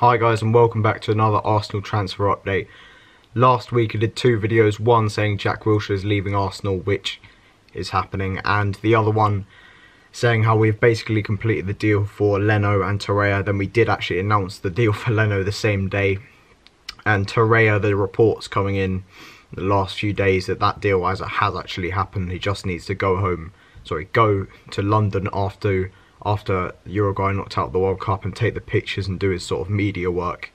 Hi guys, and welcome back to another Arsenal transfer update. Last week I did two videos, one saying Jack Wilshere is leaving Arsenal, which is happening, and the other one saying how we've basically completed the deal for Leno and Torreira. Then we did actually announce the deal for Leno the same day, and Torreira, the reports coming in the last few days that deal has actually happened. He just needs to go to London after Uruguay knocked out the World Cup and take the pictures and do his sort of media work,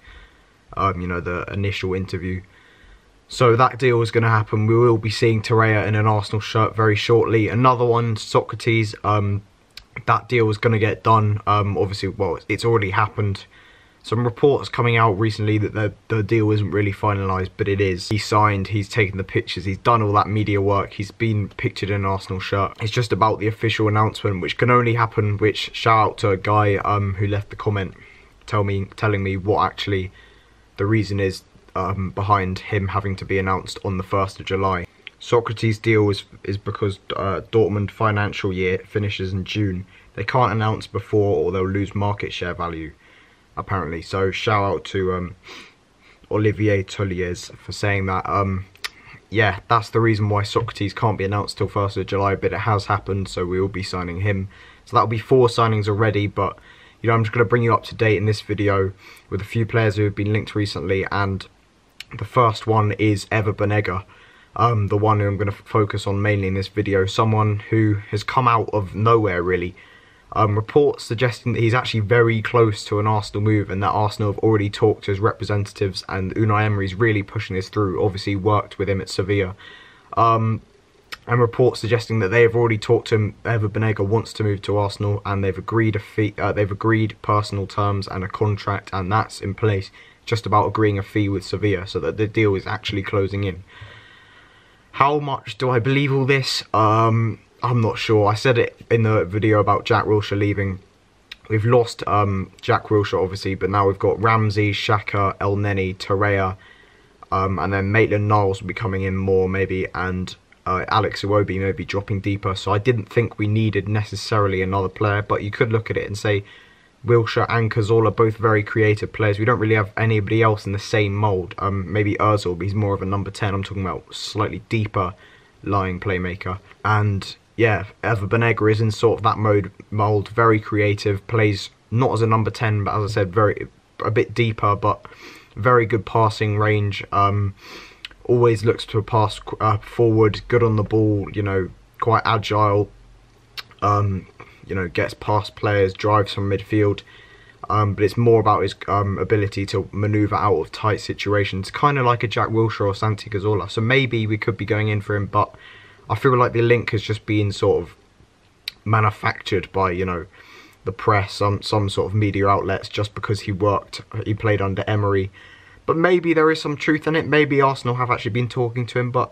the initial interview. So that deal is going to happen. We will be seeing Torreira in an Arsenal shirt very shortly. Another one, Socrates, that deal is going to get done. Obviously, well, it's already happened. Some reports coming out recently that the deal isn't really finalised, but it is. He's signed, he's taken the pictures, he's done all that media work, he's been pictured in an Arsenal shirt. It's just about the official announcement, which can only happen, which shout out to a guy who left the comment telling me what actually the reason is behind him having to be announced on the 1st of July. Socrates' deal is because Dortmund financial year finishes in June. They can't announce before or they'll lose market share value, apparently. So shout out to Olivier Tulliers for saying that. Yeah, that's the reason why Socrates can't be announced till 1st of July, but it has happened, so we will be signing him. So that'll be 4 signings already, but I'm just going to bring you up to date in this video with a few players who have been linked recently, and the first one is Banega, the one who I'm going to focus on mainly in this video, someone who has come out of nowhere really. Reports suggesting that he's actually very close to an Arsenal move and that Arsenal have already talked to his representatives, and Unai Emery's really pushing this through, obviously worked with him at Sevilla. And reports suggesting that they have already talked to him. Banega wants to move to Arsenal and they've agreed a fee, they've agreed personal terms and a contract, and that's in place. Just about agreeing a fee with Sevilla so that the deal is actually closing in. How much do I believe all this? I'm not sure. I said it in the video about Jack Wilshere leaving. We've lost Jack Wilshere obviously, but now we've got Ramsey, Xhaka, El Neni, Torreira, and then Maitland-Niles will be coming in more maybe, and Alex Iwobi maybe dropping deeper. So I didn't think we needed necessarily another player, but you could look at it and say Wilshere and Cazorla are both very creative players. We don't really have anybody else in the same mould. Maybe Ozil, but he's more of a number 10. I'm talking about slightly deeper lying playmaker. And yeah, Banega is in sort of that mould, very creative, plays not as a number 10, but as I said, a bit deeper, but very good passing range. Always looks to pass forward, good on the ball, quite agile. Gets past players, drives from midfield. But it's more about his ability to manoeuvre out of tight situations, kind of like a Jack Wilshere or Santi Cazorla. So maybe we could be going in for him, but I feel like the link has just been sort of manufactured by, the press, some sort of media outlets, just because he played under Emery. But maybe there is some truth in it. Maybe Arsenal have actually been talking to him, but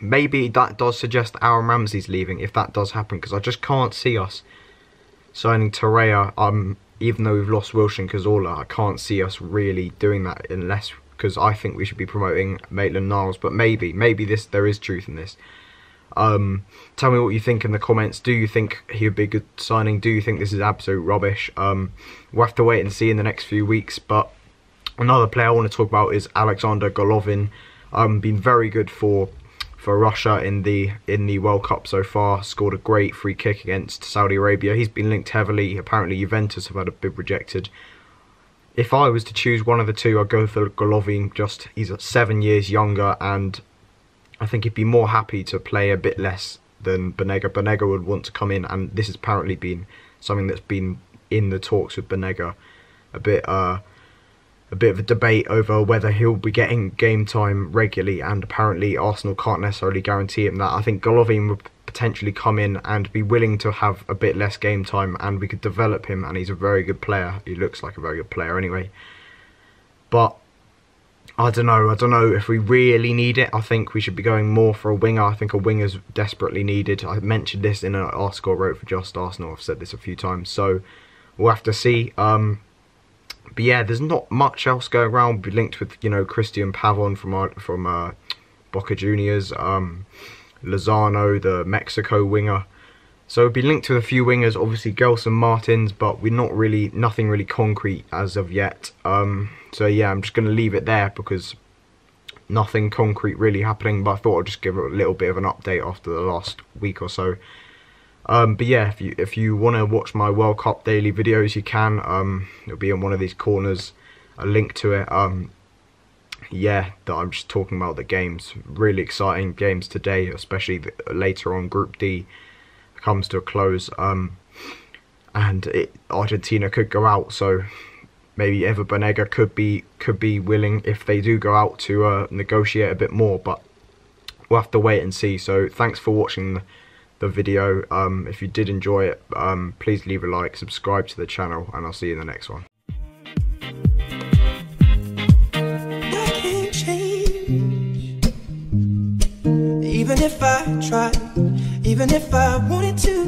maybe that does suggest Aaron Ramsey's leaving, if that does happen, because I just can't see us signing Torreira. Even though we've lost Wilshere and Cazorla, I can't see us really doing that unless, because I think we should be promoting Maitland-Niles. But maybe there is truth in this. Tell me what you think in the comments. Do you think he would be a good signing? Do you think this is absolute rubbish? We'll have to wait and see in the next few weeks. But another player I want to talk about is Alexander Golovin. Been very good for Russia in the World Cup so far. Scored a great free kick against Saudi Arabia. He's been linked heavily. Apparently Juventus have had a bid rejected. If I was to choose one of the two, I'd go for Golovin. He's 7 years younger, and I think he'd be more happy to play a bit less than Banega. Banega would want to come in, and this has apparently been something that's been in the talks with Banega. A bit of a debate over whether he'll be getting game time regularly, and apparently Arsenal can't necessarily guarantee him that. I think Golovin would potentially come in and be willing to have a bit less game time, and we could develop him, and he's a very good player. He looks like a very good player anyway. But I don't know if we really need it. I think we should be going more for a winger. I think a winger's desperately needed. I mentioned this in an article I wrote for Just Arsenal. I've said this a few times, so we'll have to see. But yeah, there's not much else going around. We'll be linked with, Christian Pavon from Boca Juniors, Lozano, the Mexico winger. So it'll be linked to a few wingers, obviously Gelson, Martins, but we're nothing really concrete as of yet. So yeah, I'm just going to leave it there because nothing concrete really happening, but I thought I'd just give it a little bit of an update after the last week or so. But yeah, if you want to watch my World Cup daily videos, you can. It'll be in one of these corners, a link to it. Yeah, that I'm just talking about the games. Really exciting games today, especially later on. Group D comes to a close, and Argentina could go out, so maybe Ever Banega could be willing, if they do go out, to negotiate a bit more, but we'll have to wait and see. So thanks for watching the video. If you did enjoy it, please leave a like, subscribe to the channel, and I'll see you in the next one. Even if I tried, even if I wanted to,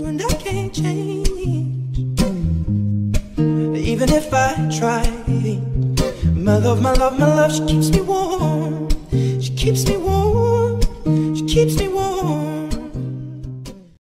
and I can't change. Even if I tried, my love, my love, my love, she keeps me warm. She keeps me warm. She keeps me warm.